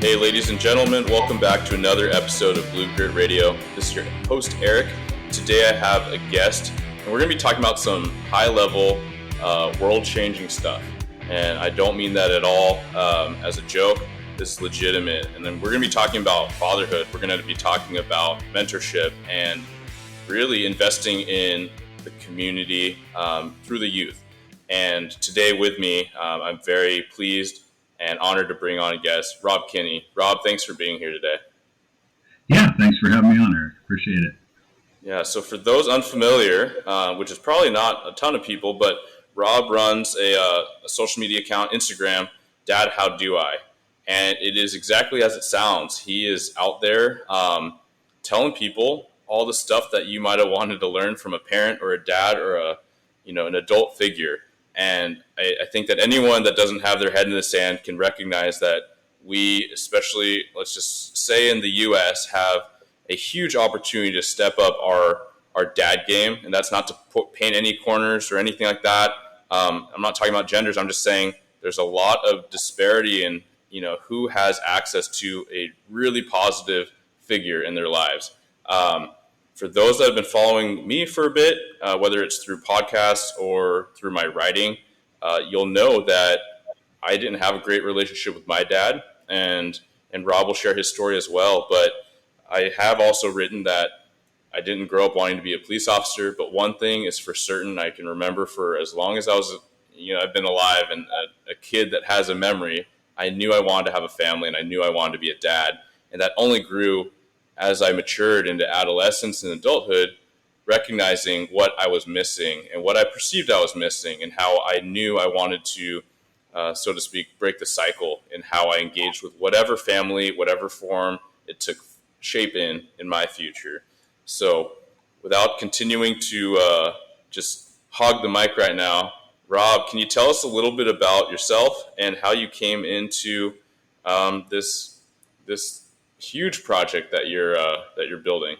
Hey, ladies and gentlemen, welcome back to another episode of Blue Grit Radio. This is your host, Eric. Today I have a guest, and we're going to be talking about some high-level, world-changing stuff. And I don't mean that at all as a joke. This is legitimate. And then we're going to be talking about fatherhood. We're going to be talking about mentorship and really investing in the community through the youth. And today with me, I'm very pleased and honored to bring on a guest, Rob Kenney. Rob, thanks for being here today. Yeah, thanks for having me on, Eric. Appreciate it. Yeah, so for those unfamiliar, which is probably not a ton of people, but Rob runs a social media account, Instagram, Dad, How Do I? And it is exactly as it sounds. He is out there telling people all the stuff that you might have wanted to learn from a parent or a dad or an adult figure. And I think that anyone that doesn't have their head in the sand can recognize that we, especially, let's just say in the U.S., have a huge opportunity to step up our dad game. And that's not to paint any corners or anything like that. I'm not talking about genders. I'm just saying there's a lot of disparity in, who has access to a really positive figure in their lives. For those that have been following me for a bit, whether it's through podcasts or through my writing, you'll know that I didn't have a great relationship with my dad, and Rob will share his story as well. But I have also written that I didn't grow up wanting to be a police officer, but one thing is for certain, I can remember for as long as I've been alive and a kid that has a memory, I knew I wanted to have a family and I knew I wanted to be a dad. And that only grew as I matured into adolescence and adulthood, recognizing what I was missing and what I perceived I was missing and how I knew I wanted to, so to speak, break the cycle in how I engaged with whatever family, whatever form it took shape in my future. So without continuing to just hog the mic right now, Rob, can you tell us a little bit about yourself and how you came into this huge project that you're building?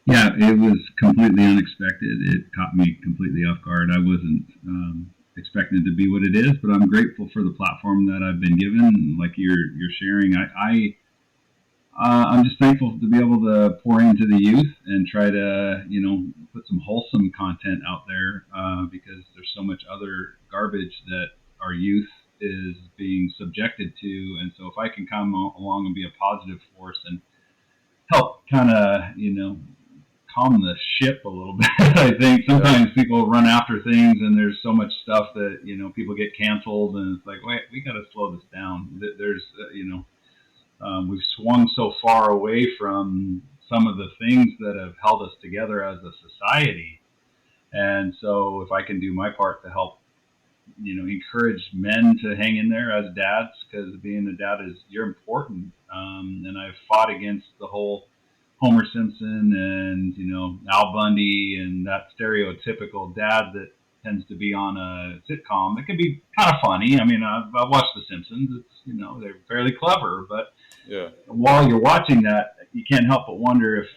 Yeah, it was completely unexpected. It caught me completely off guard. I wasn't expecting it to be what it is, but I'm grateful for the platform that I've been given. Like you're sharing, I'm just thankful to be able to pour into the youth and try to put some wholesome content out there because there's so much other garbage that our youth is being subjected to. And so if I can come along and be a positive force and help kind of, calm the ship a little bit. I think sometimes people run after things and there's so much stuff that, people get canceled and it's like, wait, we got to slow this down. There's, we've swung so far away from some of the things that have held us together as a society. And so if I can do my part to help, encourage men to hang in there as dads, because being a dad you're important. And I've fought against the whole Homer Simpson and, Al Bundy and that stereotypical dad that tends to be on a sitcom. It can be kind of funny. I mean, I've watched The Simpsons. It's, they're fairly clever, but yeah. While you're watching that, you can't help but wonder if,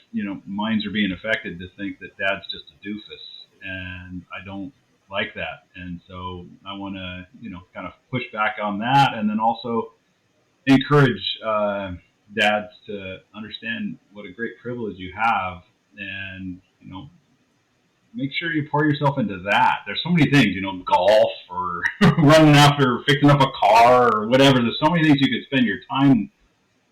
minds are being affected to think that dad's just a doofus. And I don't like that. And so I want to, kind of push back on that and then also encourage dads to understand what a great privilege you have and, make sure you pour yourself into that. There's so many things, golf or running after fixing up a car or whatever. There's so many things you could spend your time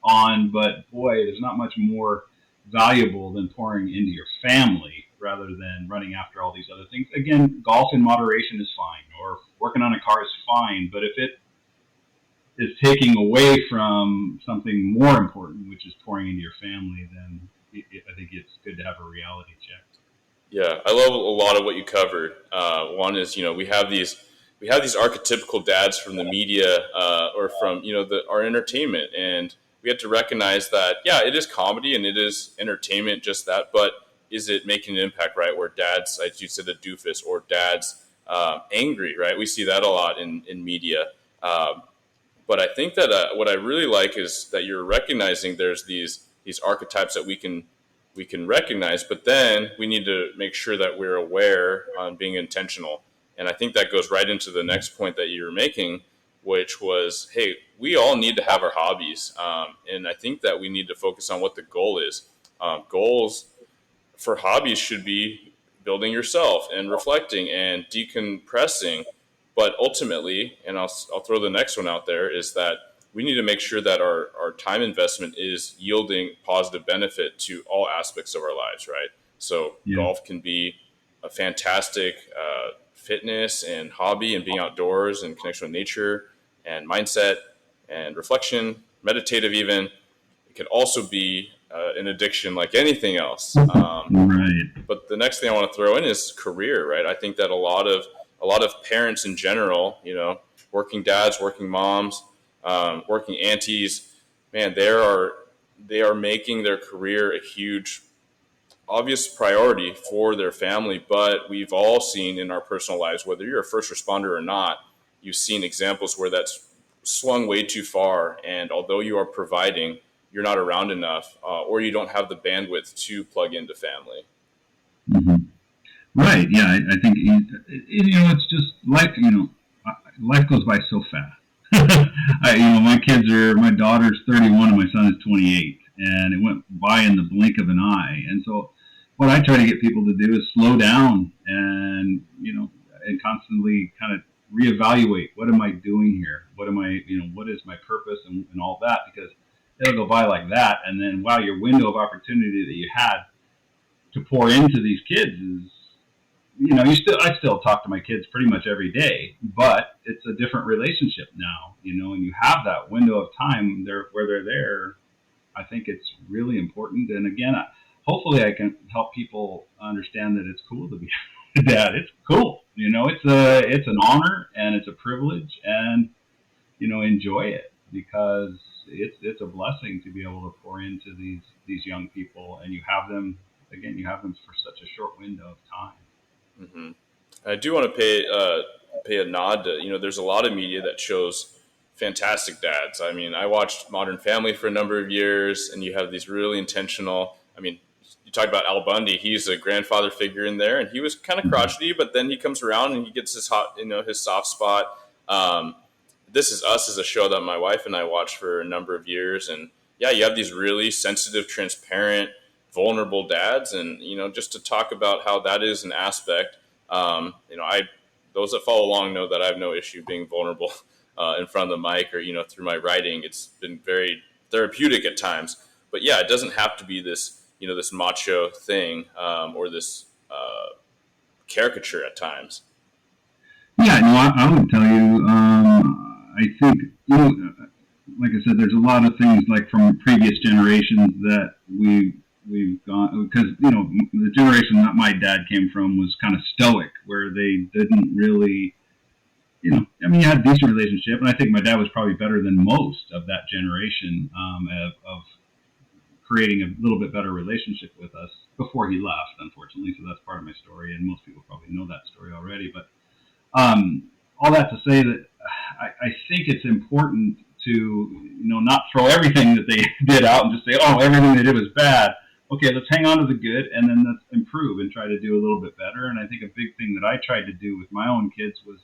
on, but boy, there's not much more valuable than pouring into your family rather than running after all these other things. Again, golf in moderation is fine, or working on a car is fine, but if it is taking away from something more important, which is pouring into your family, then I think it's good to have a reality check. Yeah, I love a lot of what you covered. One is, we have these archetypical dads from the media or from, our entertainment, and we have to recognize that, yeah, it is comedy and it is entertainment, just that, but is it making an impact, right? Where dad's, as you said, a doofus, or dad's angry, right? We see that a lot in media. But I think that what I really like is that you're recognizing there's these archetypes that we can recognize, but then we need to make sure that we're aware on being intentional. And I think that goes right into the next point that you're making, which was, hey, we all need to have our hobbies. And I think that we need to focus on what the goal is. Goals for hobbies should be building yourself and reflecting and decompressing. But ultimately, and I'll throw the next one out there, is that we need to make sure that our time investment is yielding positive benefit to all aspects of our lives, right? So Yeah. golf can be a fantastic fitness and hobby and being outdoors and connection with nature and mindset and reflection, meditative even. It could also be an addiction like anything else. Right. But the next thing I want to throw in is career, right? I think that a lot of parents in general, working dads, working moms, working aunties, man, they are making their career a huge, obvious priority for their family. But we've all seen in our personal lives, whether you're a first responder or not, you've seen examples where that's swung way too far. And although you are providing, you're not around enough, or you don't have the bandwidth to plug into family. Hmm. Right. Yeah. I think it's just life. Life goes by so fast. My daughter's 31 and my son is 28, and it went by in the blink of an eye. And so, what I try to get people to do is slow down and constantly kind of reevaluate, what am I doing here? What is my purpose and all that? Because it'll go by like that, and then wow, your window of opportunity that you had to pour into these kids is, I still talk to my kids pretty much every day, but it's a different relationship now, and you have that window of time there where they're there. I think it's really important. And again, hopefully I can help people understand that it's cool to be a dad. It's cool. It's an honor and it's a privilege, and, enjoy it, because it's a blessing to be able to pour into these young people, and you have them for such a short window of time. Mm-hmm. I do want to pay a nod to, there's a lot of media that shows fantastic dads. I mean, I watched Modern Family for a number of years, and you have these really intentional. I mean, you talk about Al Bundy; he's a grandfather figure in there, and he was kind of crotchety, but then he comes around and he gets his soft spot. This Is Us is a show that my wife and I watched for a number of years, and yeah, you have these really sensitive, transparent, vulnerable dads, and just to talk about how that is an aspect. I those that follow along know that I have no issue being vulnerable in front of the mic, or through my writing. It's been very therapeutic at times, but yeah, it doesn't have to be this macho thing, or this caricature at times. Yeah, no, I would tell you. I think, like I said, there's a lot of things like from previous generations that we've gone, because the generation that my dad came from was kind of stoic, where they didn't really, you had a decent relationship, and I think my dad was probably better than most of that generation, of creating a little bit better relationship with us before he left, unfortunately. So that's part of my story, and most people probably know that story already. But all that to say that I think it's important to not throw everything that they did out and just say, oh, everything they did was bad. Okay, let's hang on to the good, and then let's improve and try to do a little bit better. And I think a big thing that I tried to do with my own kids was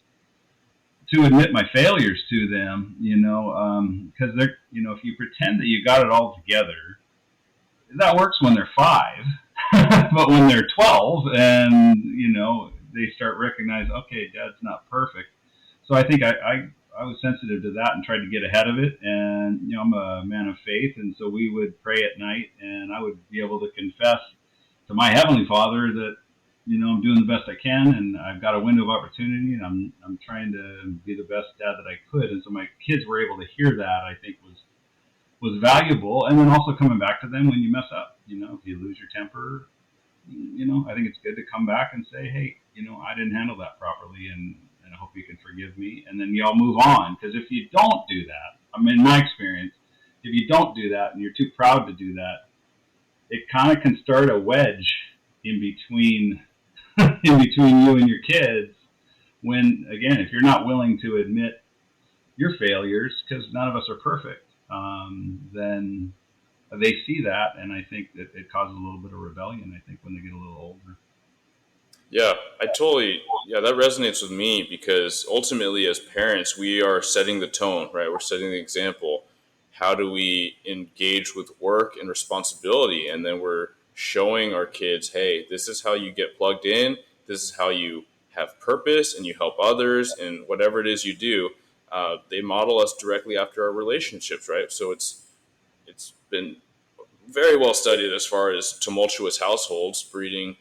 to admit my failures to them, because they're, if you pretend that you got it all together, that works when they're 5, but when they're 12 and, they start recognizing, okay, dad's not perfect. So I think I was sensitive to that and tried to get ahead of it. And, I'm a man of faith. And so we would pray at night, and I would be able to confess to my Heavenly Father that, I'm doing the best I can, and I've got a window of opportunity, and I'm trying to be the best dad that I could. And so my kids were able to hear that, I think was valuable. And then also coming back to them when you mess up, if you lose your temper, I think it's good to come back and say, hey, I didn't handle that properly, and I hope you can forgive me. And then y'all move on. Because if you don't do that, in my experience, if you don't do that and you're too proud to do that, it kind of can start a wedge in between you and your kids. When, again, if you're not willing to admit your failures, because none of us are perfect, then they see that, and I think that it causes a little bit of rebellion, I think, when they get a little older. Yeah, that resonates with me because ultimately, as parents, we are setting the tone, right? We're setting the example. How do we engage with work and responsibility? And then we're showing our kids, hey, this is how you get plugged in. This is how you have purpose and you help others and whatever it is you do. They model us directly after our relationships, right? So it's been very well studied as far as tumultuous households breeding,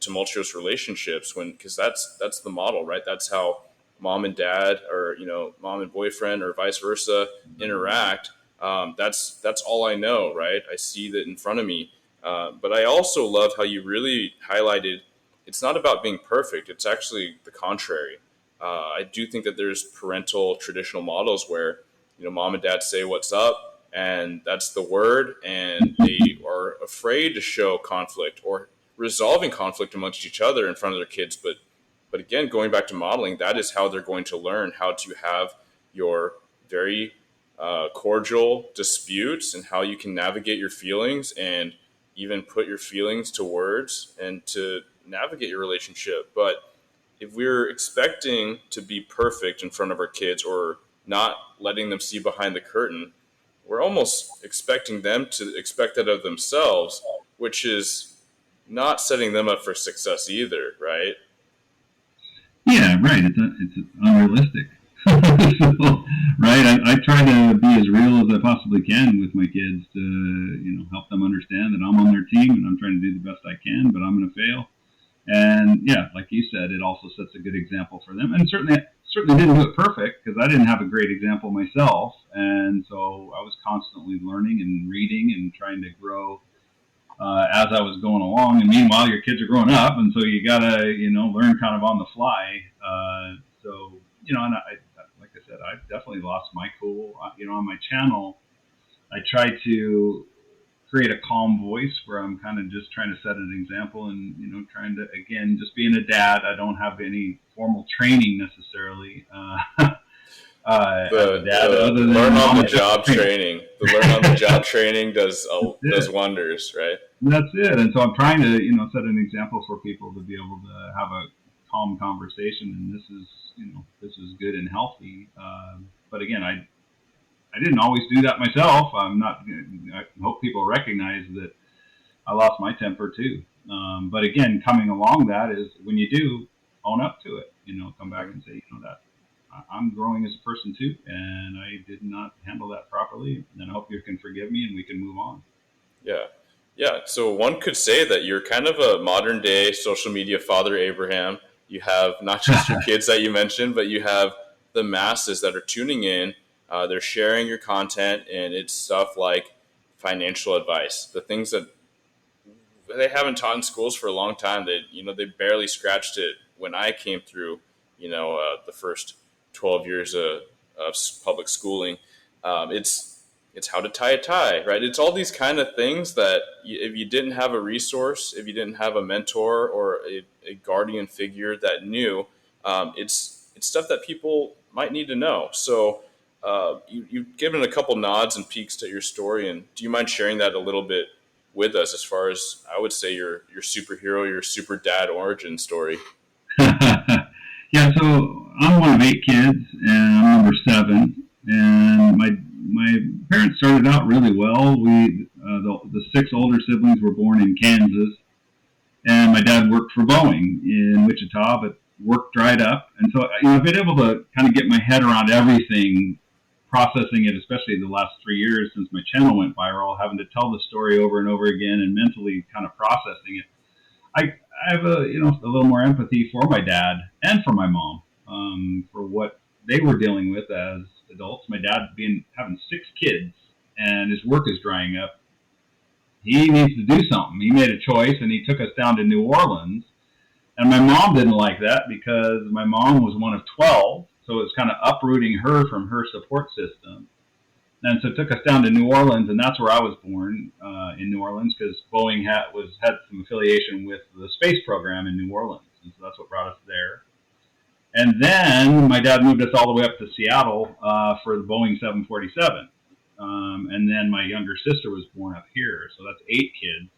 tumultuous relationships. When because that's the model, right? That's how mom and dad, or mom and boyfriend, or vice versa interact. That's all I know, right? I see that in front of me. But I also love how you really highlighted. It's not about being perfect. It's actually the contrary. I do think that there's parental traditional models where mom and dad say what's up, and that's the word, and they are afraid to show conflict or resolving conflict amongst each other in front of their kids. But again, going back to modeling, that is how they're going to learn how to have your very cordial disputes and how you can navigate your feelings and even put your feelings to words and to navigate your relationship. But if we're expecting to be perfect in front of our kids or not letting them see behind the curtain, we're almost expecting them to expect that of themselves, which is not setting them up for success either, right? Yeah, right. It's unrealistic. So, right. I try to be as real as I possibly can with my kids to help them understand that I'm on their team and I'm trying to do the best I can, but I'm going to fail. And yeah, like you said, it also sets a good example for them. And certainly didn't do it perfect because I didn't have a great example myself, and so I was constantly learning and reading and trying to grow as I was going along. And meanwhile, your kids are growing up, and so you gotta learn kind of on the fly. So and like I said, I've definitely lost my cool. On my channel, I try to create a calm voice where I'm kind of just trying to set an example and trying to, again, just being a dad. I don't have any formal training necessarily as a dad, The other than learn on the mom job training. The learn on the job training does wonders, right? That's it. And so I'm trying to set an example for people to be able to have a calm conversation, and this is good and healthy. But again, I didn't always do that myself. I hope people recognize that I lost my temper too. But again, coming along that is when you do own up to it, come back and say, that I'm growing as a person too, and I did not handle that properly. And I hope you can forgive me and we can move on. Yeah. Yeah. So one could say that you're kind of a modern day social media father Abraham. You have not just your kids that you mentioned, but you have the masses that are tuning in. They're sharing your content, and it's stuff like financial advice, the things that they haven't taught in schools for a long time. They barely scratched it when I came through. The first 12 years of public schooling. It's how to tie a tie, right? It's all these kind of things that if you didn't have a resource, if you didn't have a mentor or a guardian figure that knew, it's stuff that people might need to know. So you've given a couple nods and peeks to your story, and do you mind sharing that a little bit with us as far as, I would say, your superhero, your super dad origin story? Yeah, so I'm one of 8 kids, and I'm number 7. And my parents started out really well. The 6 older siblings were born in Kansas, and my dad worked for Boeing in Wichita, but work dried up, and so I've been able to kind of get my head around everything, processing it, especially the last 3 years since my channel went viral, having to tell the story over and over again and mentally kind of processing it. I have a little more empathy for my dad and for my mom, for what they were dealing with as adults. My dad having 6 kids and his work is drying up. He needs to do something. He made a choice and he took us down to New Orleans. And my mom didn't like that because my mom was one of 12, so it was kind of uprooting her from her support system. And so it took us down to New Orleans, and that's where I was born, in New Orleans, because Boeing had some affiliation with the space program in New Orleans, and so that's what brought us there. And then my dad moved us all the way up to Seattle for the Boeing 747. And then my younger sister was born up here, so that's 8 kids.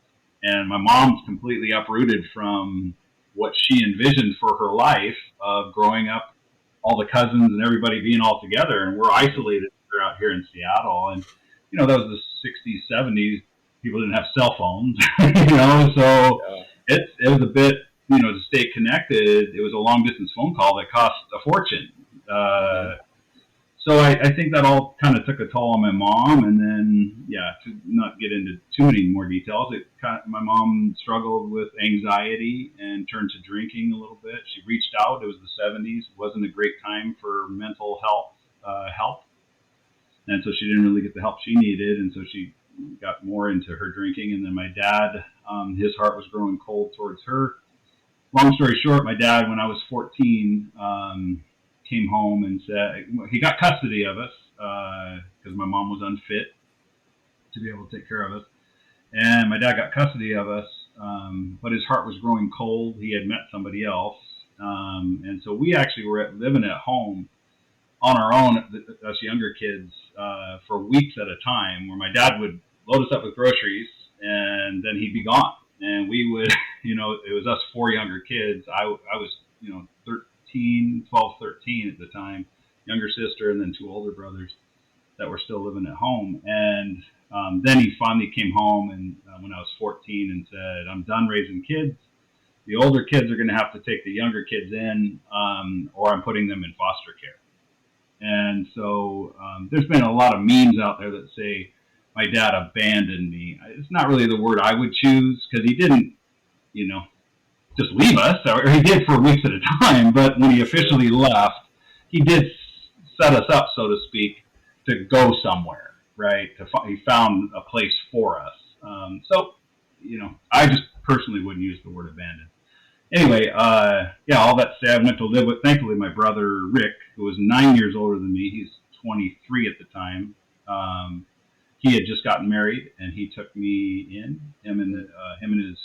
And my mom's completely uprooted from what she envisioned for her life of growing up, all the cousins and everybody being all together, and we're isolated out here in Seattle. And that was the 60s, 70s. People didn't have cell phones, so it was a bit, to stay connected. It was a long distance phone call that cost a fortune. So I think that all kind of took a toll on my mom. And then, to not get into too many more details, my mom struggled with anxiety and turned to drinking a little bit. She reached out. It was the 70s. It wasn't a great time for mental health help. And so she didn't really get the help she needed. And so she got more into her drinking. And then my dad, his heart was growing cold towards her. Long story short, my dad, when I was 14, came home and said he got custody of us because my mom was unfit to be able to take care of us. And my dad got custody of us, but his heart was growing cold. He had met somebody else. And so we actually were living at home on our own, us younger kids, for weeks at a time, where my dad would load us up with groceries and then he'd be gone. And we would, it was us 4 younger kids. I was, 12, 13 at the time, younger sister, and then 2 older brothers that were still living at home. And then he finally came home and when I was 14 and said, I'm done raising kids. The older kids are going to have to take the younger kids in, or I'm putting them in foster care. And so there's been a lot of memes out there that say my dad abandoned me. It's not really the word I would choose, because he didn't, just leave us, or he did for weeks at a time. But when he officially left, he did set us up, so to speak, to go somewhere, right? He found a place for us. I just personally wouldn't use the word abandoned. Anyway, all that said, I went to live with, thankfully, my brother Rick, who was 9 years older than me. He's 23 at the time. He had just gotten married, and he took me in, him and his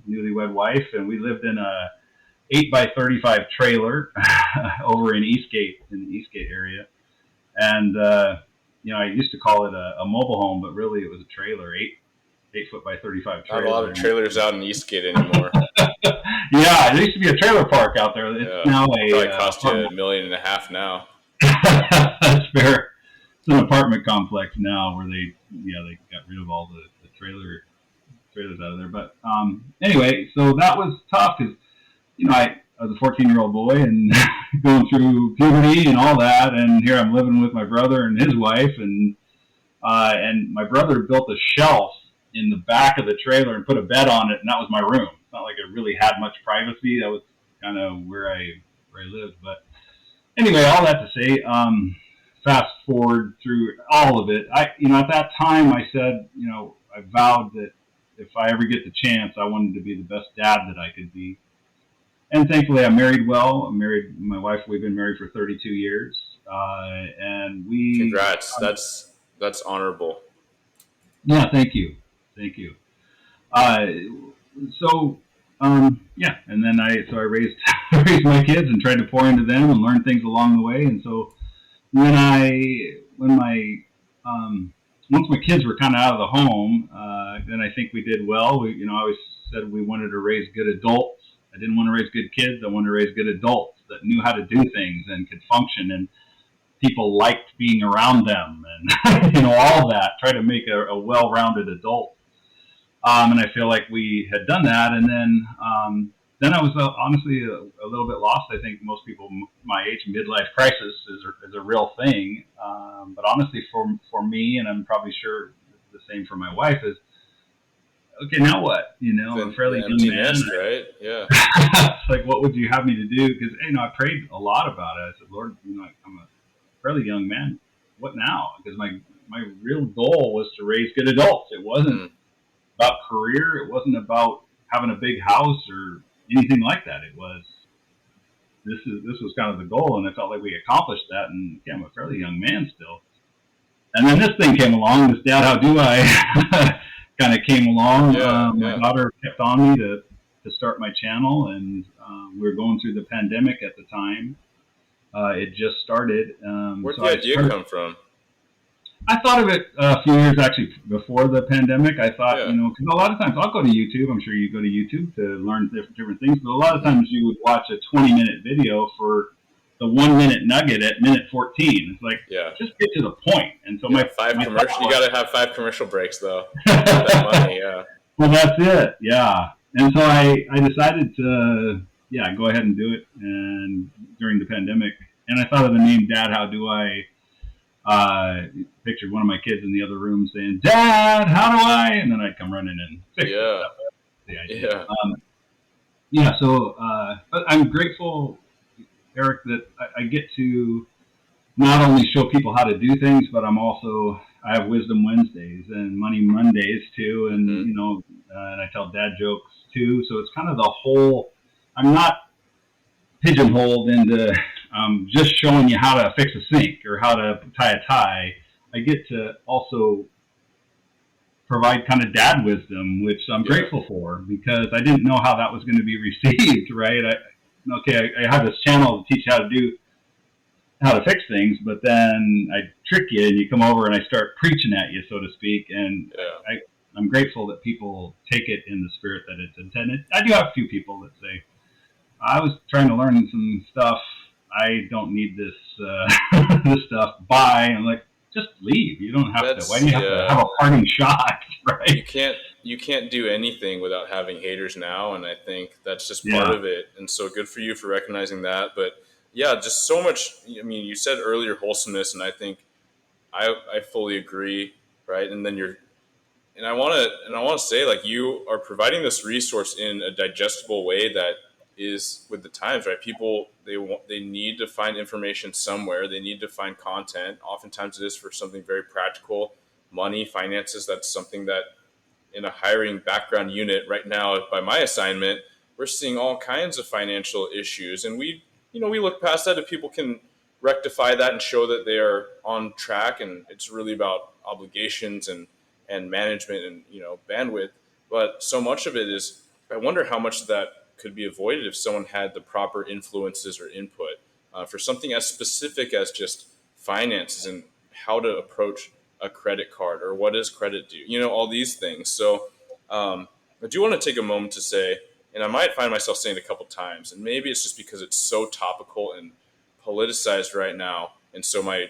newlywed wife, and we lived in a 8x35 trailer over in Eastgate, in the Eastgate area. And I used to call it a mobile home, but really it was a trailer, 8 foot by 35 trailer. Not a lot of trailers out in Eastgate anymore. Yeah, there used to be a trailer park out there. It's now probably cost you $1.5 million now. That's fair. It's an apartment complex now where they got rid of all the trailers out of there. But anyway, so that was tough because I was a 14-year-old boy and going through puberty and all that, and here I'm living with my brother and his wife, and my brother built a shelf in the back of the trailer and put a bed on it, and that was my room. It's not like I really had much privacy. That was kind of where I lived. But anyway, all that to say, fast forward through all of it. At that time I said, I vowed that if I ever get the chance, I wanted to be the best dad that I could be. And thankfully, I married well. I married my wife. We've been married for 32 years, and we. Congrats! That's honorable. Yeah, thank you. And then I raised my kids and tried to pour into them and learn things along the way. And so once my kids were kind of out of the home, then I think we did well. I always said we wanted to raise good adults. I didn't want to raise good kids. I wanted to raise good adults that knew how to do things and could function, and people liked being around them, and all that. Try to make a well-rounded adult. And I feel like we had done that, and then I was honestly a little bit lost. I think most people my age, midlife crisis is a real thing. But honestly, for me, and I'm probably sure the same for my wife, is okay. Now what? I'm a fairly young man, nest, right? Yeah. It's like, what would you have me to do? Because I prayed a lot about it. I said, Lord, I'm a fairly young man. What now? Because my real goal was to raise good adults. It wasn't about career. It wasn't about having a big house or anything like that. It was this was kind of the goal, and I felt like we accomplished that. And I'm a fairly young man still. And then this thing came along. This Dad, How Do I? kind of came along. My daughter kept on me to start my channel, and we were going through the pandemic at the time. It just started. Where'd the idea come from? I thought of it a few years actually before the pandemic. I thought, Yeah. because a lot of times I'll go to YouTube. I'm sure you go to YouTube to learn different things, but a lot of times you would watch a 20-minute video for the 1 minute nugget at minute 14. It's like, Yeah. just get to the point. And so Yeah. my thought You was, got to have 5 commercial breaks though to get that money. Yeah. well, that's it. Yeah. And so I decided to, yeah, go ahead and do it. And during the pandemic, and I thought of the name Dad, How Do I? Pictured one of my kids in the other room saying, "Dad, how do I?" And then I'd come running and fix it. Yeah. The idea. Yeah. Yeah. So, but I'm grateful, Eric, that I get to not only show people how to do things, but I have Wisdom Wednesdays and Money Mondays too, and and I tell dad jokes too. So it's kind of the whole. I'm not pigeonholed into just showing you how to fix a sink or how to tie a tie. I get to also provide kind of dad wisdom, which I'm grateful for because I didn't know how that was going to be received. Right? I have this channel to teach how to fix things, but then I trick you and you come over and I start preaching at you, so to speak. And I'm grateful that people take it in the spirit that it's intended. I do have a few people that say, I was trying to learn some stuff. I don't need this this stuff. Bye. I'm like, just leave. You don't have to. Why do you have to have a parting shot? Right? You can't do anything without having haters now, and I think that's just part of it. And so good for you for recognizing that. But yeah, just so much. I mean, you said earlier wholesomeness, and I think I fully agree. Right? And then I want to say, like, you are providing this resource in a digestible way that is with the times, right? People, they need to find information somewhere. They need to find content. Oftentimes it is for something very practical, money, finances. That's something that in a hiring background unit right now, by my assignment, we're seeing all kinds of financial issues. And we look past that if people can rectify that and show that they are on track. And it's really about obligations and management and, bandwidth. But so much of it is, I wonder how much of that could be avoided if someone had the proper influences or input for something as specific as just finances and how to approach a credit card or what does credit do, all these things. So I do want to take a moment to say, and I might find myself saying it a couple times, and maybe it's just because it's so topical and politicized right now. And so my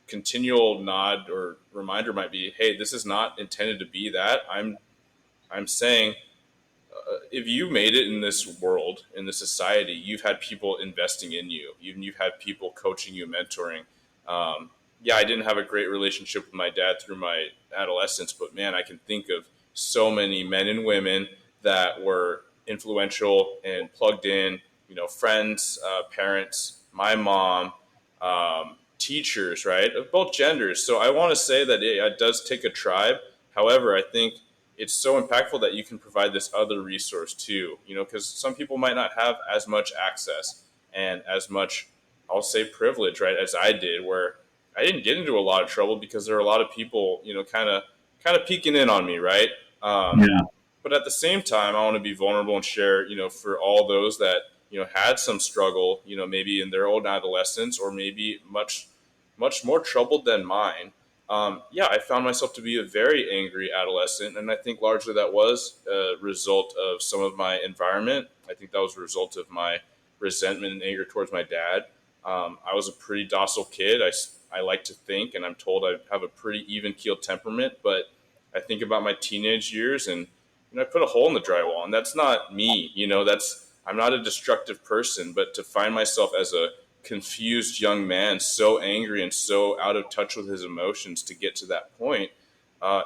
continual nod or reminder might be, hey, this is not intended to be that. I'm saying, if you made it in this world, in this society, you've had people investing in you. You've had people coaching you, mentoring. I didn't have a great relationship with my dad through my adolescence, but man, I can think of so many men and women that were influential and plugged in, friends, parents, my mom, teachers, right, of both genders. So I want to say that it does take a tribe. However, I think it's so impactful that you can provide this other resource too, because some people might not have as much access and as much, I'll say, privilege, right, as I did, where I didn't get into a lot of trouble because there were a lot of people, kind of peeking in on me, right? But at the same time, I want to be vulnerable and share, for all those that, had some struggle, maybe in their own adolescence or maybe much, much more troubled than mine. I found myself to be a very angry adolescent, and I think largely that was a result of some of my environment. I think that was a result of my resentment and anger towards my dad. I was a pretty docile kid. I like to think, and I'm told I have a pretty even-keeled temperament, but I think about my teenage years, and I put a hole in the drywall, and that's not me. I'm not a destructive person, but to find myself as a confused young man, so angry and so out of touch with his emotions to get to that point,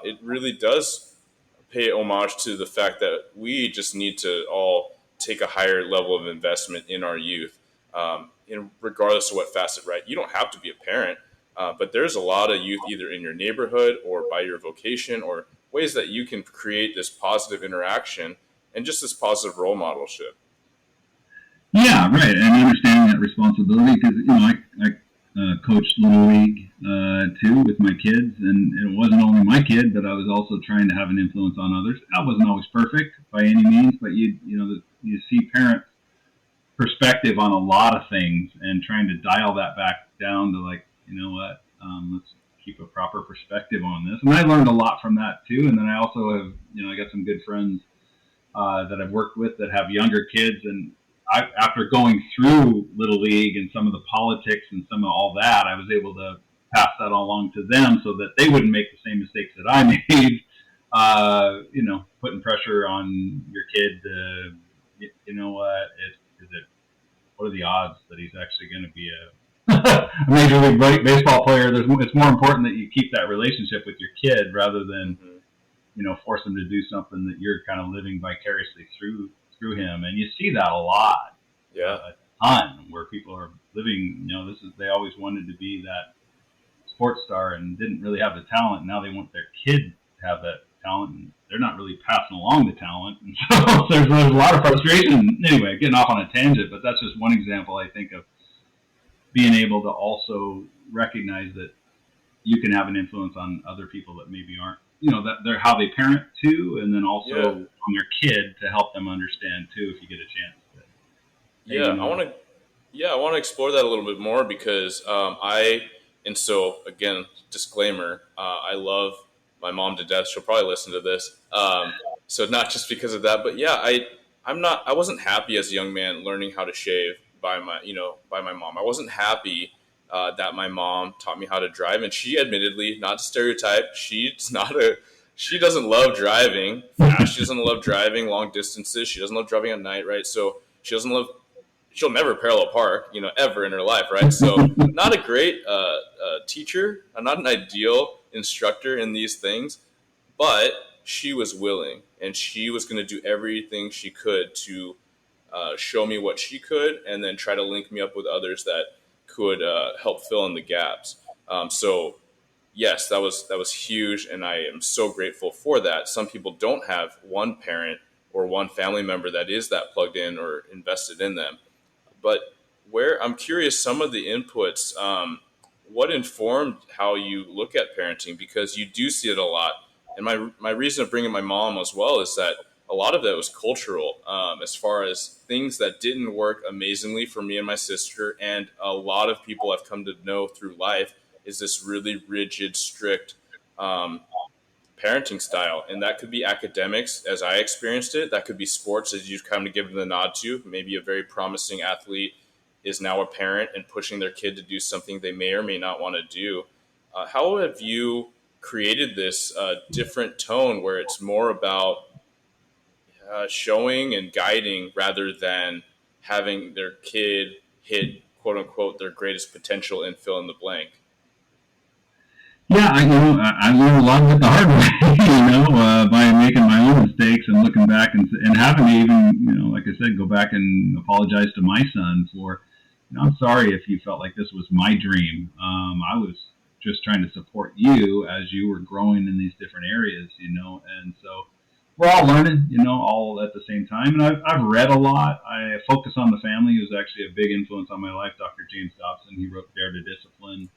it really does pay homage to the fact that we just need to all take a higher level of investment in our youth, regardless of what facet, right? You don't have to be a parent, but there's a lot of youth either in your neighborhood or by your vocation or ways that you can create this positive interaction and just this positive role modelship. Yeah, right, and understanding that responsibility because I coached Little League too with my kids, and it wasn't only my kid, but I was also trying to have an influence on others. I wasn't always perfect by any means, but you see parents' perspective on a lot of things and trying to dial that back down to let's keep a proper perspective on this. And I learned a lot from that too. And then I also have, I got some good friends that I've worked with that have younger kids, and after going through Little League and some of the politics and some of all that, I was able to pass that along to them so that they wouldn't make the same mistakes that I made. Putting pressure on your kid to, what are the odds that he's actually going to be a Major League Baseball player? It's more important that you keep that relationship with your kid rather than, force him to do something that you're kind of living vicariously through him. And you see that a lot. Yeah. A ton, where people are living, they always wanted to be that sports star and didn't really have the talent. And now they want their kid to have that talent, and they're not really passing along the talent. And so there's a lot of frustration. Anyway, getting off on a tangent, but that's just one example, I think, of being able to also recognize that you can have an influence on other people that maybe aren't, that they're how they parent too, and then also on their kid to help them understand too, if you get a chance. I want to explore that a little bit more because and so again, disclaimer, I love my mom to death. She'll probably listen to this. So not just because of that, but yeah, I wasn't happy as a young man learning how to shave by my mom. I wasn't happy that my mom taught me how to drive, and she admittedly, not to stereotype, she doesn't love driving fast. She doesn't love driving long distances. She doesn't love driving at night, right? So she'll never parallel park, ever in her life, right? So not a great teacher, not an ideal instructor in these things, but she was willing, and she was going to do everything she could to show me what she could, and then try to link me up with others that could help fill in the gaps. So yes, that was huge, and I am so grateful for that. Some people don't have one parent or one family member that is that plugged in or invested in them. But I'm curious, some of the inputs, what informed how you look at parenting? Because you do see it a lot. And my reason of bringing my mom as well is that a lot of that was cultural, as far as things that didn't work amazingly for me and my sister. And a lot of people I've come to know through life is this really rigid, strict parenting style. And that could be academics, as I experienced it. That could be sports, as you've kind of given the nod to. Maybe a very promising athlete is now a parent and pushing their kid to do something they may or may not want to do. How have you created this different tone where it's more about showing and guiding rather than having their kid hit, quote unquote, their greatest potential and fill in the blank? Yeah, I learned a lot of it the hard way, by making my own mistakes and looking back and having to even, like I said, go back and apologize to my son for, I'm sorry if you felt like this was my dream. I was just trying to support you as you were growing in these different areas, and so we're all learning, all at the same time. And I've read a lot. I focus on the family, who's actually a big influence on my life, Dr. James Dobson. He wrote Dare to Discipline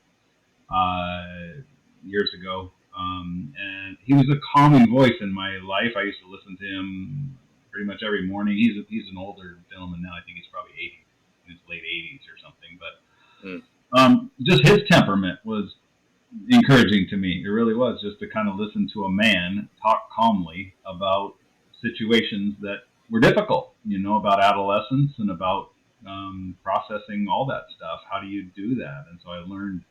years ago. And he was a calming voice in my life. I used to listen to him pretty much every morning. He's an older gentleman now. I think he's probably 80, in his late 80s or something. But just his temperament was encouraging to me. It really was, just to kind of listen to a man talk calmly about situations that were difficult, about adolescence and about processing all that stuff. How do you do that? And so I learned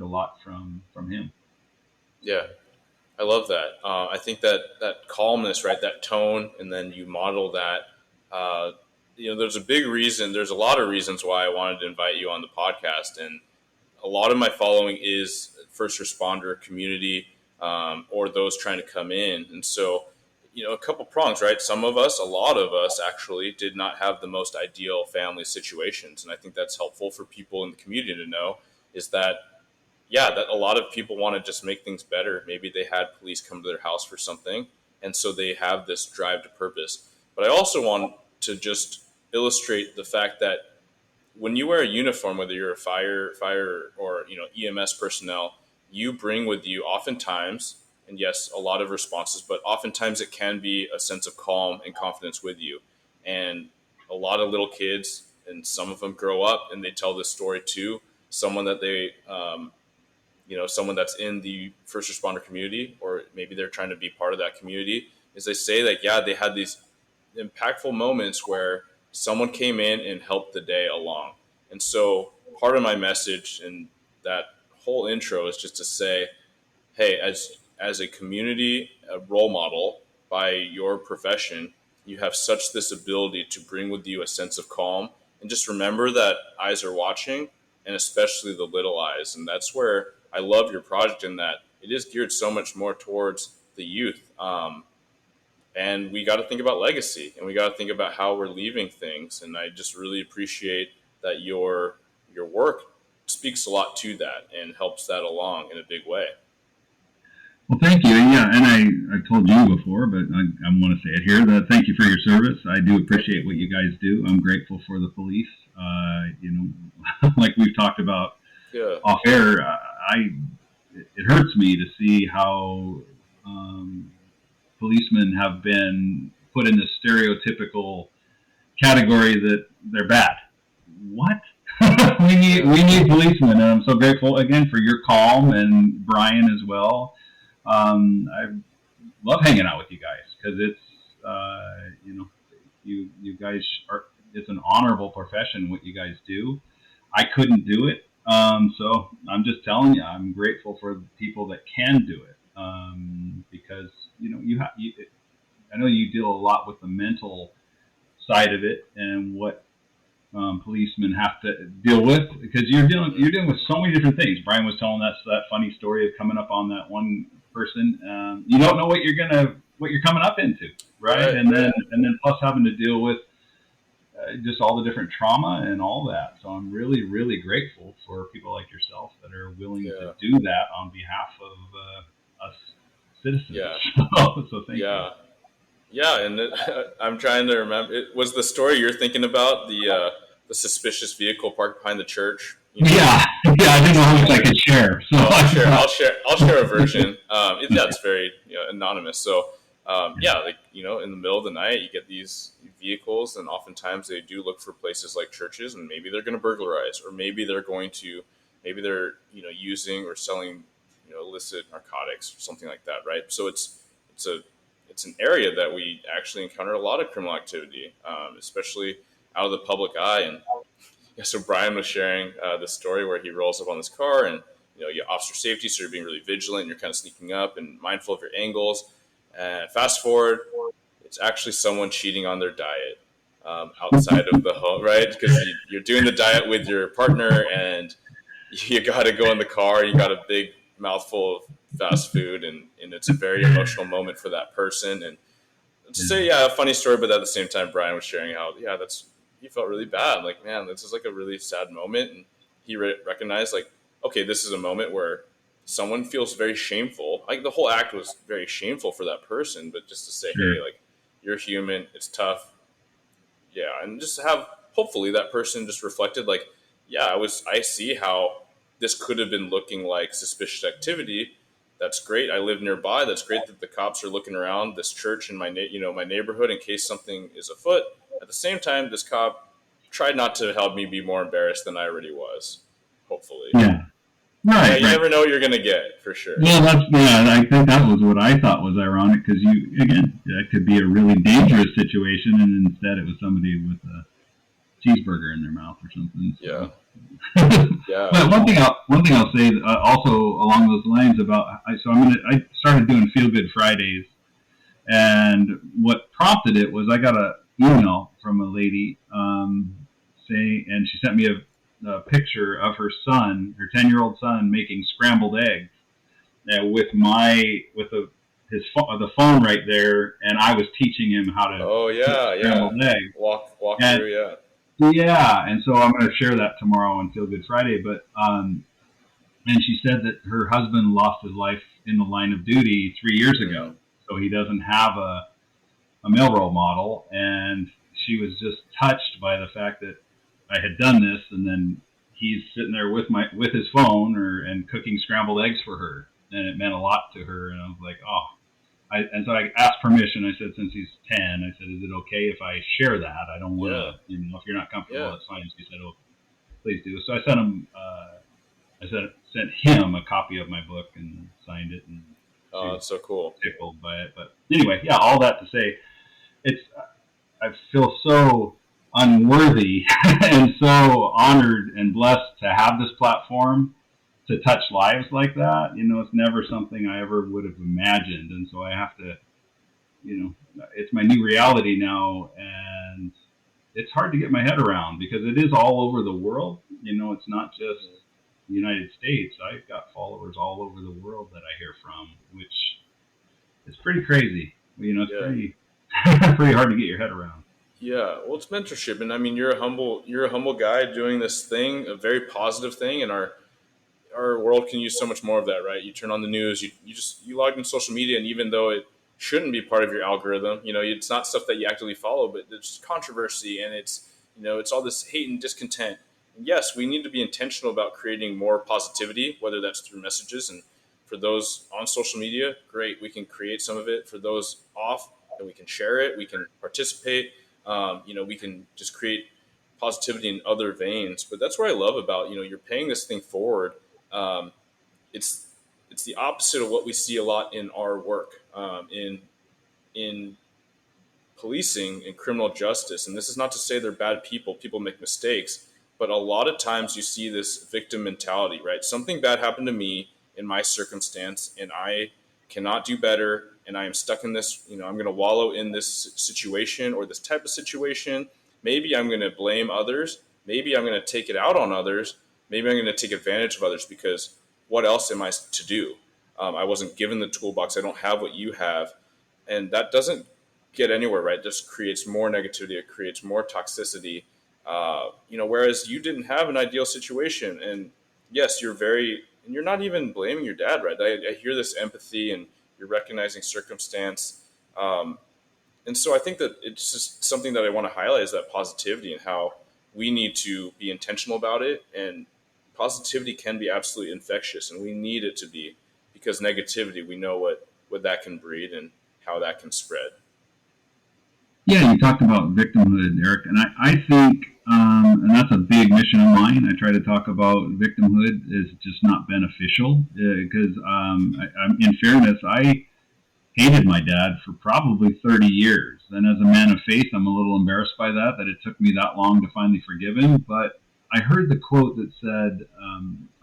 a lot from him. Yeah, I love that. I think that calmness, right, that tone, and then you model that. There's a lot of reasons why I wanted to invite you on the podcast, and a lot of my following is first responder community, or those trying to come in. And so, a couple prongs, right? A lot of us actually did not have the most ideal family situations. And I think that's helpful for people in the community to know is that, that a lot of people want to just make things better. Maybe they had police come to their house for something, and so they have this drive to purpose. But I also want to just illustrate the fact that when you wear a uniform, whether you're a fire or EMS personnel, you bring with you oftentimes, and yes, a lot of responses, but oftentimes it can be a sense of calm and confidence with you. And a lot of little kids, and some of them grow up and they tell this story to someone that they someone that's in the first responder community, or maybe they're trying to be part of that community, is they say that, yeah, they had these impactful moments where someone came in and helped the day along. And so part of my message in that whole intro is just to say, hey, as a community, a role model by your profession, you have such this ability to bring with you a sense of calm, and just remember that eyes are watching, and especially the little eyes. And that's where I love your project, in that it is geared so much more towards the youth. And we got to think about legacy, and we got to think about how we're leaving things. And I just really appreciate that your work speaks a lot to that and helps that along in a big way. Well, thank you. Yeah, and I told you before, but I want to say it here, that thank you for your service. I do appreciate what you guys do. I'm grateful for the police. Like we've talked about off air, it hurts me to see how policemen have been put in this stereotypical category that they're bad. What? we need policemen, and I'm so grateful again for your calm, and Brian as well. I love hanging out with you guys, because it's you guys are, it's an honorable profession what you guys do. I couldn't do it, so I'm just telling you, I'm grateful for the people that can do it, because I know you deal a lot with the mental side of it, and what policemen have to deal with, because you're dealing with so many different things. Brian was telling us that funny story of coming up on that one person. You don't know what you're coming up into, right? And then plus having to deal with just all the different trauma and all that. So I'm really, really grateful for people like yourself that are willing to do that on behalf of us citizens. Yeah. So thank you. Yeah, and I'm trying to remember. It was the story you're thinking about, the suspicious vehicle parked behind the church. Yeah, I didn't know how much I could share. So I'll share a version. It's very anonymous. So in the middle of the night, you get these vehicles, and oftentimes they do look for places like churches, and maybe they're going to burglarize, or maybe they're using or selling illicit narcotics or something like that, right? So it's an area that we actually encounter a lot of criminal activity, especially out of the public eye. And so Brian was sharing this story where he rolls up on this car, and you have officer safety, so you're being really vigilant, you're kind of sneaking up and mindful of your angles. And fast forward, it's actually someone cheating on their diet outside of the home, right? Because you're doing the diet with your partner, and you got to go in the car, you got a big mouthful of fast food, and it's a very emotional moment for that person. And to say, a funny story, but at the same time, Brian was sharing how, he felt really bad. I'm like, man, this is like a really sad moment. And he recognized, like, okay, this is a moment where someone feels very shameful. Like, the whole act was very shameful for that person, but just to say, hey, like, you're human, it's tough. Yeah. And just have, hopefully that person just reflected, like, I see how this could have been looking like suspicious activity. That's great. I live nearby. That's great that the cops are looking around this church in my neighborhood in case something is afoot. At the same time, this cop tried not to help me be more embarrassed than I already was. Hopefully. Yeah. Right. You never know what you're going to get, for sure. Well, I think that was what I thought was ironic, because that could be a really dangerous situation, and instead it was somebody with a cheeseburger in their mouth or something. So. Yeah. But one thing I'll say also along those lines about, I started doing Feel Good Fridays, and what prompted it was I got an email from a lady saying, and she sent me a picture of her son, her 10-year-old son, making scrambled eggs with the phone right there, and I was teaching him how to scrambled eggs. Walk through, Yeah, and so I'm going to share that tomorrow on Feel Good Friday. But and she said that her husband lost his life in the line of duty 3 years ago, so he doesn't have a male role model, and she was just touched by the fact that I had done this, and then he's sitting there with his phone and cooking scrambled eggs for her, and it meant a lot to her. And I was like, oh. And so I asked permission. I said, since he's 10, I said, is it okay if I share that? I don't want to, if you're not comfortable, that's fine. She said, oh, please do. So I sent him I sent him a copy of my book and signed it, and she Oh, was that's so cool. tickled by it. But anyway, yeah, all that to say, it's I feel so unworthy and so honored and blessed to have this platform to touch lives like that. It's never something I ever would have imagined, and so I have to, it's my new reality now, and it's hard to get my head around because it is all over the world. It's not just the United States. I've got followers all over the world that I hear from, which is pretty crazy. It's Yeah. pretty pretty hard to get your head around. Yeah, well, it's mentorship, and I mean, you're a humble guy doing this thing, a very positive thing, and our world can use so much more of that, right? You turn on the news, you log in social media, and even though it shouldn't be part of your algorithm, it's not stuff that you actively follow, but there's controversy, and it's all this hate and discontent. And yes, we need to be intentional about creating more positivity, whether that's through messages, and for those on social media, great, we can create some of it. For those off, and we can share it, we can participate. We can just create positivity in other veins. But that's what I love about you're paying this thing forward. um, it's it's the opposite of what we see a lot in our work, in policing and criminal justice. And this is not to say they're bad people. People make mistakes, but a lot of times you see this victim mentality, right? Something bad happened to me in my circumstance, and I cannot do better. And I am stuck in this. I'm going to wallow in this situation or this type of situation. Maybe I'm going to blame others. Maybe I'm going to take it out on others. Maybe I'm going to take advantage of others because what else am I to do? I wasn't given the toolbox. I don't have what you have, and that doesn't get anywhere, right? It just creates more negativity. It creates more toxicity. Whereas you didn't have an ideal situation, and yes, and you're not even blaming your dad, right? I hear this empathy, and you're recognizing circumstance. And so I think that it's just something that I want to highlight is that positivity and how we need to be intentional about it. And positivity can be absolutely infectious, and we need it to be because negativity, we know what that can breed and how that can spread. Yeah, you talked about victimhood, Eric, and I think, and that's a big mission of mine. I try to talk about victimhood is just not beneficial because, in fairness, I hated my dad for probably 30 years. And as a man of faith, I'm a little embarrassed by that it took me that long to finally forgive him. But I heard the quote that said,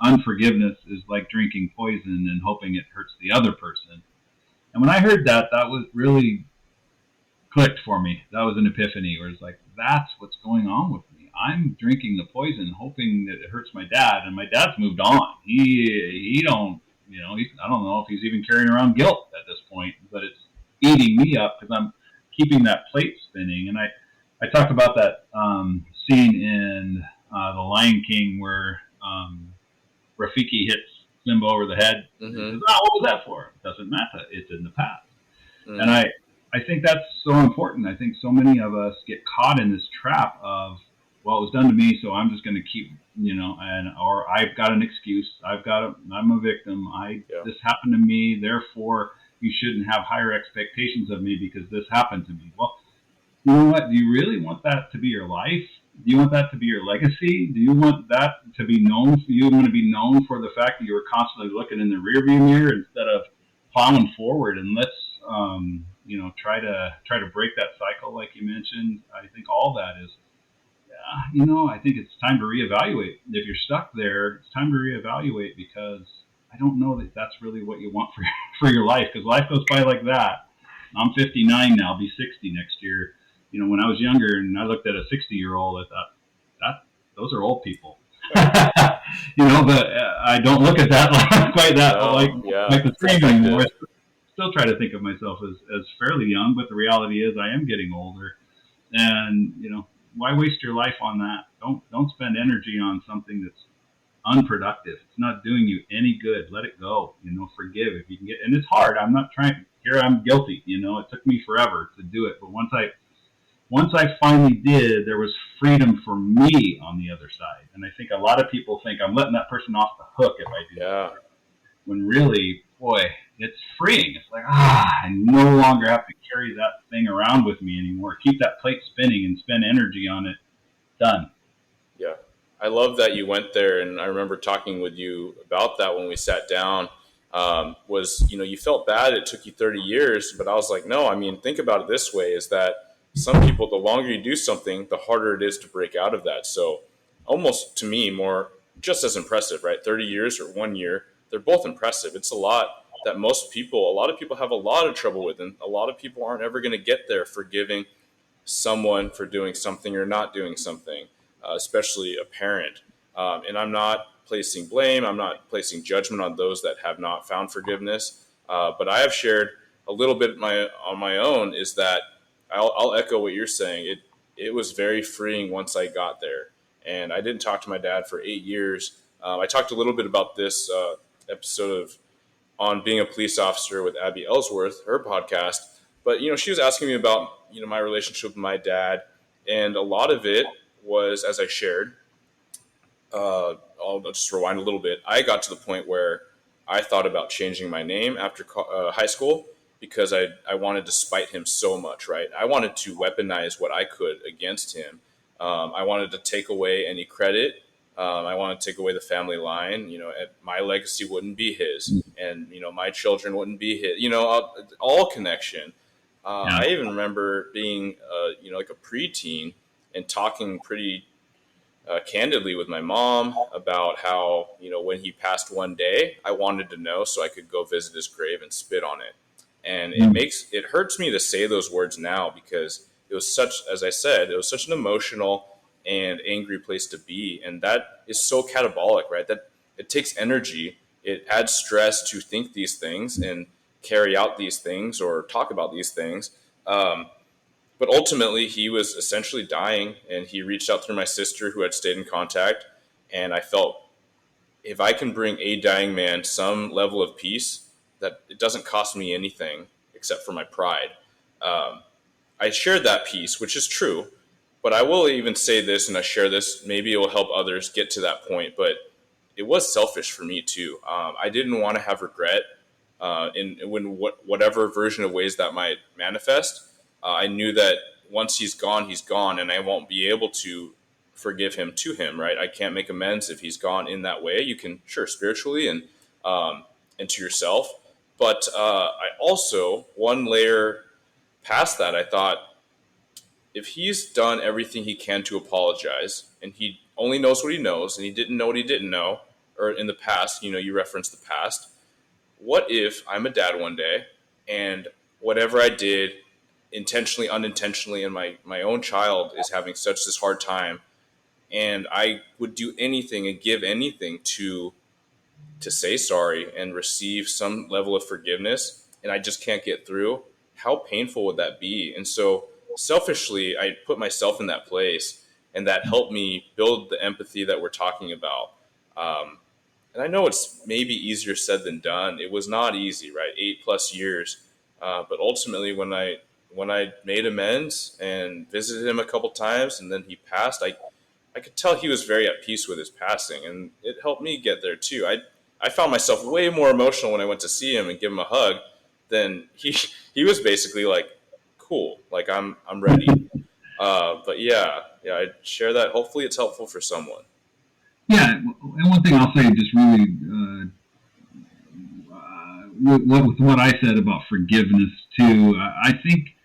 unforgiveness is like drinking poison and hoping it hurts the other person. And when I heard that, that was really clicked for me. That was an epiphany where it's like, that's what's going on with me. I'm drinking the poison, hoping that it hurts my dad, and my dad's moved on. He don't, I don't know if he's even carrying around guilt at this point, but it's eating me up because I'm keeping that plate spinning. And I talked about that scene in The Lion King where Rafiki hits Simba over the head. Mm-hmm. And says, "Oh, what was that for? It doesn't matter. It's in the past." Mm-hmm. And I think that's so important. I think so many of us get caught in this trap of, well, it was done to me, so I'm just going to keep, or I've got an excuse. I'm a victim. This happened to me, therefore you shouldn't have higher expectations of me because this happened to me. Well, you know what? Do you really want that to be your life? Do you want that to be your legacy? Do you want that to be known? Do you want to be known for the fact that you were constantly looking in the rearview mirror instead of plowing forward? And let's, try to break that cycle, like you mentioned. I think all that is, I think it's time to reevaluate. If you're stuck there, it's time to reevaluate because I don't know that that's really what you want for your life because life goes by like that. I'm 59 now, I'll be 60 next year. When I was younger and I looked at a 60-year-old, I thought, those are old people. But I don't look at that quite that like the same anymore. Still try to think of myself as fairly young, but the reality is I am getting older. And, why waste your life on that? Don't spend energy on something that's unproductive. It's not doing you any good. Let it go. Forgive if you can get. And it's hard. I'm not trying. Here I'm guilty. It took me forever to do it. But once I finally did, there was freedom for me on the other side. And I think a lot of people think I'm letting that person off the hook if I do that. When really, boy, it's freeing. It's like, I no longer have to carry that thing around with me anymore. Keep that plate spinning and spend energy on it. Done. Yeah. I love that you went there, and I remember talking with you about that when we sat down. Was you felt bad it took you 30 years, but I was like, no, I mean, think about it this way: is that some people, the longer you do something, the harder it is to break out of that. So, almost to me, more just as impressive, right? 30 years or 1 year, they're both impressive. It's a lot that a lot of people have a lot of trouble with, and a lot of people aren't ever going to get there forgiving someone for doing something or not doing something, especially a parent. And I'm not placing blame, I'm not placing judgment on those that have not found forgiveness. But I have shared a little bit on my own is that I'll echo what you're saying. It was very freeing once I got there. And I didn't talk to my dad for 8 years. I talked a little bit about this episode of on being a police officer with Abby Ellsworth, her podcast. But she was asking me about my relationship with my dad, and a lot of it was, as I shared. I'll just rewind a little bit. I got to the point where I thought about changing my name after high school because I wanted to spite him so much. Right, I wanted to weaponize what I could against him. I wanted to take away any credit. I want to take away the family line. My legacy wouldn't be his, and my children wouldn't be his. All connection. Yeah. I even remember being, like a preteen and talking pretty candidly with my mom about how when he passed one day, I wanted to know so I could go visit his grave and spit on it. And it hurts me to say those words now because it was such, as I said, it was such an emotional and angry place to be. And that is so catabolic, right? That it takes energy. It adds stress to think these things and carry out these things or talk about these things. But ultimately, he was essentially dying, and he reached out through my sister who had stayed in contact. And I felt if I can bring a dying man some level of peace, that it doesn't cost me anything except for my pride. I shared that piece, which is true. But I will even say this, and I share this, maybe it will help others get to that point. But it was selfish for me too. I didn't want to have regret whatever version of ways that might manifest. I knew that once he's gone, and I won't be able to forgive him to him. Right? I can't make amends if he's gone in that way. You can sure spiritually and to yourself, but I also one layer past that. I thought if he's done everything he can to apologize, and he only knows what he knows, and he didn't know what he didn't know, or in the past, you referenced the past. What if I'm a dad one day, and whatever I did, intentionally, unintentionally, and my own child is having such this hard time, and I would do anything and give anything to say sorry and receive some level of forgiveness, and I just can't get through? How painful would that be? And so selfishly, I put myself in that place, and that helped me build the empathy that we're talking about. And I know it's maybe easier said than done. It was not easy, right? 8+ years. But ultimately, when I made amends and visited him a couple times, and then he passed, I could tell he was very at peace with his passing, and it helped me get there too. I found myself way more emotional when I went to see him and give him a hug than he was basically like, cool, like I'm ready. But yeah, I share that. Hopefully it's helpful for someone. Yeah, and one thing I'll say, just really, with what I said about forgiveness too, I think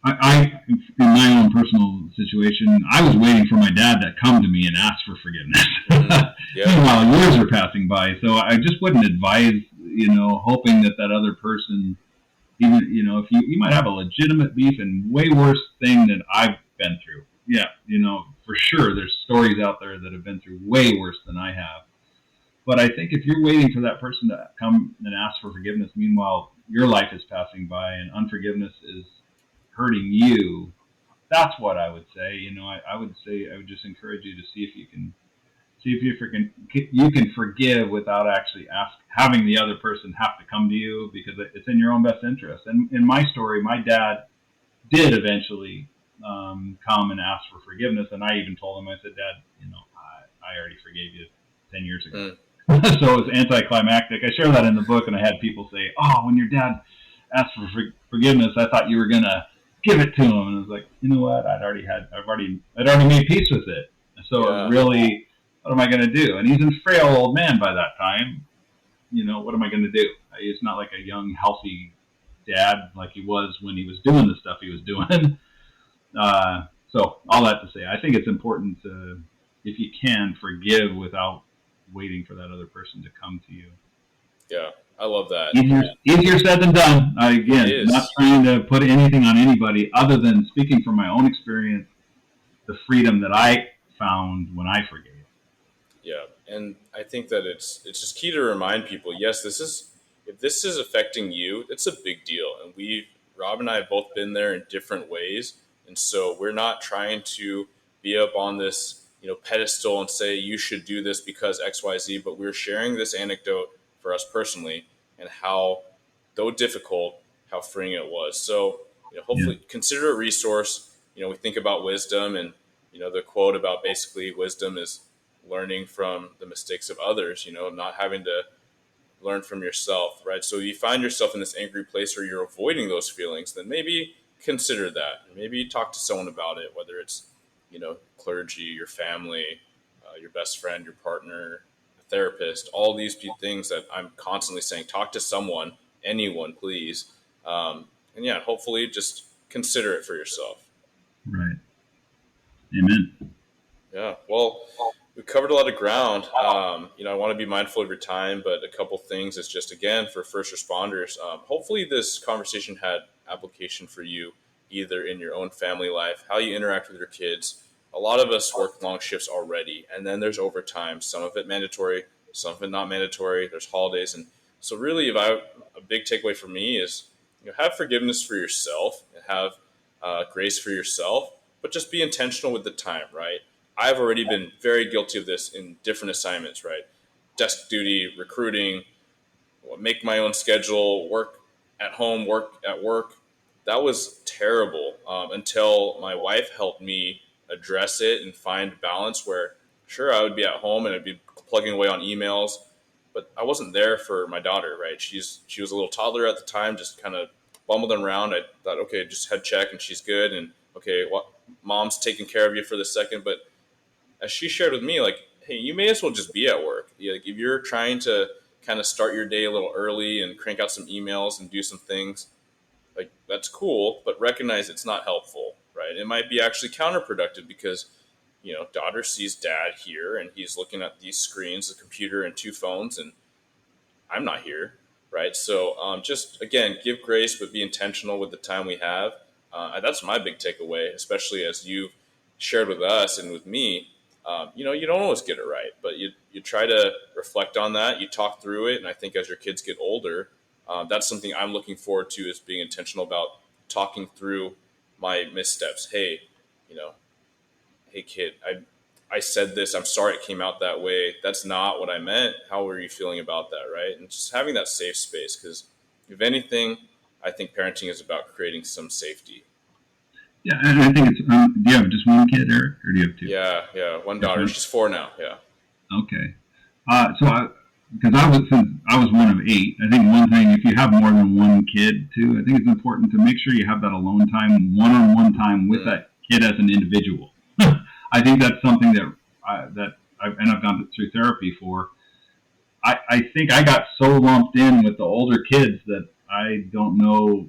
I, in my own personal situation, I was waiting for my dad to come to me and ask for forgiveness. Yeah. Meanwhile, years are passing by, so I just wouldn't advise, hoping that other person, even, if you might have a legitimate beef and way worse thing than I've been through. Yeah, for sure, there's stories out there that have been through way worse than I have. But I think if you're waiting for that person to come and ask for forgiveness, meanwhile, your life is passing by and unforgiveness is hurting you, that's what I would say. I would just encourage you to see if you can forgive without actually having the other person have to come to you, because it's in your own best interest. And in my story, my dad did eventually come and ask for forgiveness, and I even told him, I said, Dad, I already forgave you 10 years ago. So it was anticlimactic. I share that in the book, and I had people say, oh, when your dad asked for forgiveness, I thought you were going to give it to him. And I was like, you know what? I'd already made peace with it. So Yeah. really, what am I going to do? And he's a frail old man by that time. What am I going to do? He's not like a young, healthy dad like he was when he was doing the stuff he was doing. So all that to say, I think it's important to, if you can, forgive without waiting for that other person to come to you. Yeah, I love that. Easier said than done. Again, not trying to put anything on anybody other than speaking from my own experience, the freedom that I found when I forgave. Yeah, and I think that it's just key to remind people. Yes, if this is affecting you, it's a big deal, and Rob and I have both been there in different ways, and so we're not trying to be up on this pedestal and say you should do this because X Y Z, but we're sharing this anecdote for us personally and how, though difficult, how freeing it was. So Yeah. hopefully consider a resource. We think about wisdom and the quote about basically wisdom is learning from the mistakes of others, not having to learn from yourself, right? So if you find yourself in this angry place or you're avoiding those feelings, then maybe consider that. Maybe talk to someone about it, whether it's, clergy, your family, your best friend, your partner, a therapist, all these things that I'm constantly saying, talk to someone, anyone, please. And yeah, hopefully just consider it for yourself. Right. Amen. Yeah. Well, we covered a lot of ground. I want to be mindful of your time, but a couple things is just, again, for first responders, hopefully this conversation had application for you, either in your own family life, how you interact with your kids. A lot of us work long shifts already, and then there's overtime, some of it mandatory, some of it not mandatory. There's holidays. And so really, a big takeaway for me is have forgiveness for yourself and have grace for yourself, but just be intentional with the time, right? I've already been very guilty of this in different assignments, right? Desk duty, recruiting, make my own schedule, work at home, work at work. That was terrible until my wife helped me address it and find balance where, sure, I would be at home and I'd be plugging away on emails, but I wasn't there for my daughter, right? She was a little toddler at the time, just kind of bumbling around. I thought, okay, just head check and she's good. And okay, mom's taking care of you for the second, but as she shared with me, like, hey, you may as well just be at work. Like, if you're trying to kind of start your day a little early and crank out some emails and do some things, like, that's cool, but recognize it's not helpful, right? It might be actually counterproductive because, daughter sees dad here and he's looking at these screens, a computer and two phones, and I'm not here, right? So just, again, give grace, but be intentional with the time we have. That's my big takeaway, especially as you've shared with us and with me. You don't always get it right, but you try to reflect on that. You talk through it, and I think as your kids get older, that's something I'm looking forward to, is being intentional about talking through my missteps. Hey, you know, hey kid, I said this. I'm sorry it came out that way. That's not what I meant. How were you feeling about that, right? And just having that safe space, because if anything, I think parenting is about creating some safety. Yeah, and I think it's. Do you have just one kid, Eric, or do you have two? Yeah, one daughter. She's 4 now. Yeah. Okay. Because I was one of 8. I think one thing, if you have more than one kid too, I think it's important to make sure you have that alone time, one-on-one time with that kid as an individual. I think that's something that I've gone through therapy for. I think I got so lumped in with the older kids that I don't know.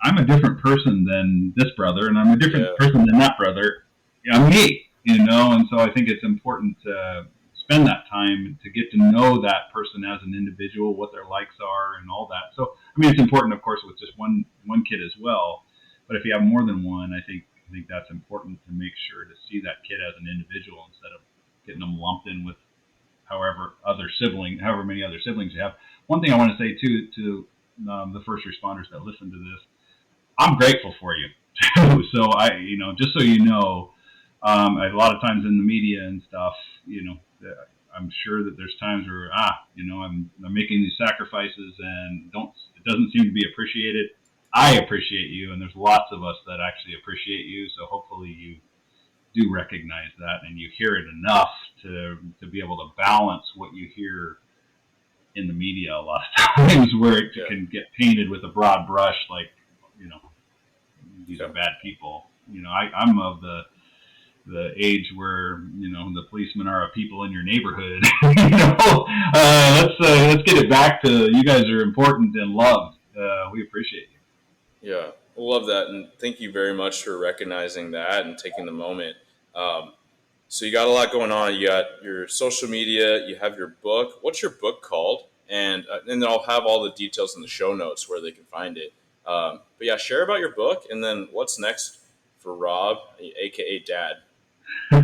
I'm a different person than this brother, and I'm a different person than that brother. I'm me, and so I think it's important to spend that time to get to know that person as an individual, what their likes are, and all that. So, it's important, of course, with just one kid as well. But if you have more than one, I think that's important to make sure to see that kid as an individual instead of getting them lumped in with however many other siblings you have. One thing I want to say too to the first responders that listen to this, I'm grateful for you too. So just so you know, a lot of times in the media and stuff, I'm sure that there's times where I'm making these sacrifices and it doesn't seem to be appreciated. I appreciate you, and there's lots of us that actually appreciate you. So hopefully you do recognize that and you hear it enough to be able to balance what you hear in the media a lot of times, where it can get painted with a broad brush, like these are bad people. I'm of the the age where the policemen are people in your neighborhood. Let's get it back to you guys are important and loved. We appreciate you. Yeah, I love that, and thank you very much for recognizing that and taking the moment. Um, so you got a lot going on. You got your social media. You have your book. What's your book called? And then I'll have all the details in the show notes where they can find it. But yeah, share about your book, and then what's next for Rob, aka Dad. I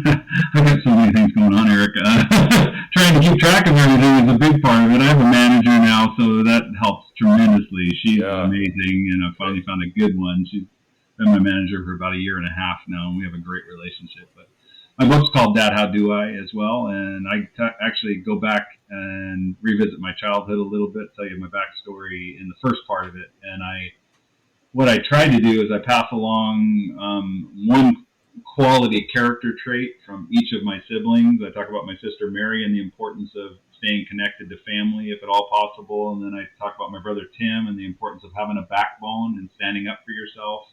got so many things going on, Eric. Trying to keep track of everything is a big part of it. I have a manager now, so that helps tremendously. She's amazing, and I finally found a good one. She's been my manager for about a year and a half now, and we have a great relationship. But my book's called Dad, How Do I as well, and I actually go back and revisit my childhood a little bit, tell you my backstory in the first part of it. And what I try to do is I pass along one quality character trait from each of my siblings. I talk about my sister Mary and the importance of staying connected to family if at all possible. And then I talk about my brother Tim and the importance of having a backbone and standing up for yourself.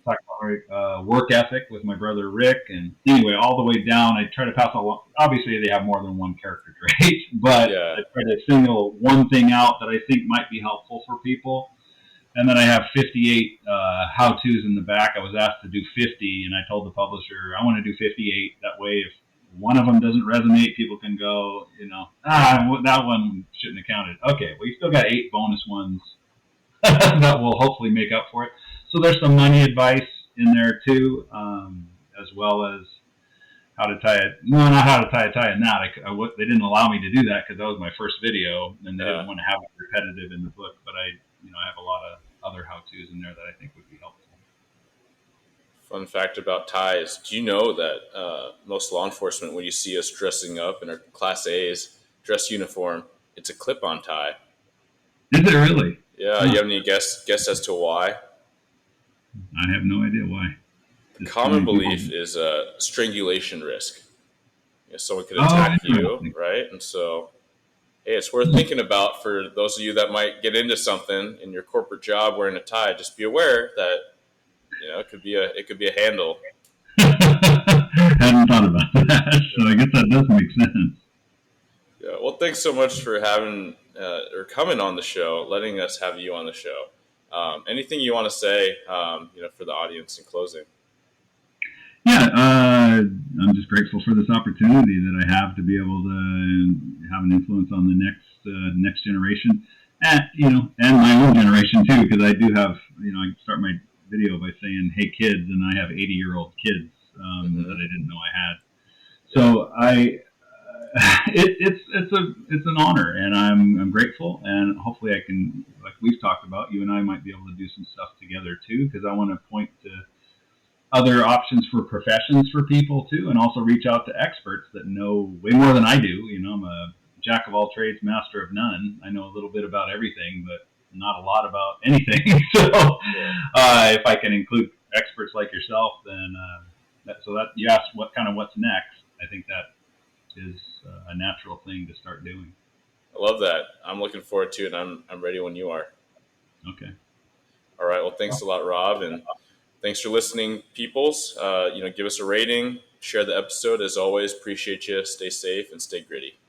Talk about work ethic with my brother Rick. And anyway, all the way down, I try to pass along. Obviously, they have more than one character trait, but I try to single one thing out that I think might be helpful for people. And then I have 58 how-tos in the back. I was asked to do 50, and I told the publisher, I want to do 58. That way, if one of them doesn't resonate, people can go, that one shouldn't have counted. Okay, well, you still got 8 bonus ones that will hopefully make up for it. So there's some money advice in there, too, as well as how to tie it. No, not how to tie a tie in that. They didn't allow me to do that because that was my first video, and they didn't want to have it repetitive in the book. But I have a lot of other how-tos in there that I think would be helpful. Fun fact about ties. Do you know that most law enforcement, when you see us dressing up in our Class A's dress uniform, it's a clip-on tie? Is it really? Yeah. You have any guess as to why? I have no idea why. The common belief is a strangulation risk. Someone could attack you, right? And so, hey, it's worth thinking about for those of you that might get into something in your corporate job wearing a tie. Just be aware that it could be a handle. Hadn't thought about that, so I guess that does make sense. Yeah. Well, thanks so much for having or coming on the show, letting us have you on the show. Anything you want to say, for the audience in closing? Yeah, I'm just grateful for this opportunity that I have to be able to have an influence on the next generation, and my own generation too, because I do have, I start my video by saying, "Hey kids," and I have 80-year-old kids that I didn't know I had. So it's an honor, and I'm grateful, and hopefully I can, like we've talked about, you and I might be able to do some stuff together too, because I want to point to other options for professions for people too, and also reach out to experts that know way more than I do. I'm a jack of all trades, master of none. I know a little bit about everything, but not a lot about anything. So if I can include experts like yourself, then that you asked what's next. I think that is a natural thing to start doing. I love that. I'm looking forward to it. I'm ready when you are. Okay. All right. Well, thanks a lot, Rob, and thanks for listening, peoples. Give us a rating, share the episode. As always, appreciate you. Stay safe and stay gritty.